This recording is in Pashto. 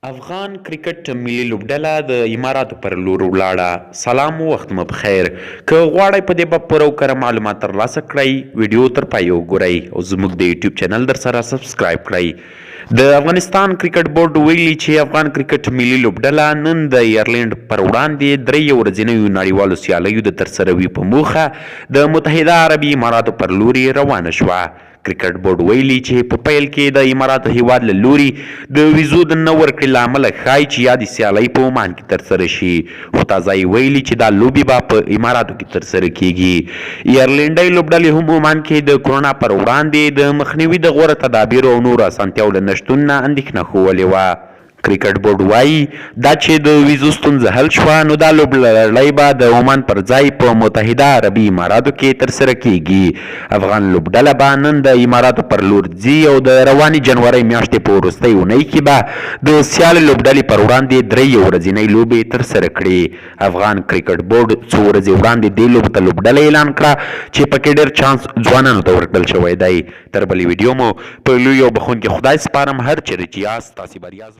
افغان کرکټ ملي لوبډله د اماراتو پر لور ولاړه. سلام، وخت مو بخیر. که غواړئ په دې باب پوره او کره معلومات ترلاسه کړئ، ویډیو تر پایه وګورئ او زموږ د یوټیوب چینل در سره سبسکرایب کړئ. د افغانستان کرکټ بورډ ویلي چې افغان کرکټ ملي لوبډله نن د ایرلینډ پر وړاندې درې ورځنیو نړیوالو سیالیو د ترسره وي په موخه د متحده عربي اماراتو پر لوري روانه شوه. کرکټ بورډ ویلي چې په پیل کې د اماراتو هیواد له لوري د ویزو د نه ورکړې له امله ښایي چې یادې سیالۍ په عمان کې ترسره شي، خو تازه یې ویلي چې دا لوبې به په اماراتو کې ترسره کیږي. ایرلینډۍ لوبډلې هم عمان کې د کورونا پر وړاندې د مخنیوي د غوره تدابیرو او نورو اسانتیاوو له نشتون نه اندېښنه ښودلې وه. کرکټ بورډ وایي دا چې د ویزو ستونزه حل شوه، نو دا لوبلړۍ به د عمان پر ځای په متحده عربي اماراتو کې ترسره کیږي. افغان لوبډله به نن د اماراتو پر لور ځي او د روانې جنورۍ میاشتې په وروستۍ اونۍ کې به د سیالې لوبډلې پر وړاندې درې ورځنۍ لوبې ترسره کړي. افغان کرکټ بورډ څو ورځې وړاندې دې لوبو ته لوبډله اعلان کړه چې پکې ډېر چانس ځوانانو ته ورکړل شوی دی. تر بلې ویډیو مو په لوی او بخښونکي خدای سپارم. هر چیرې چې یاست تاسې بریا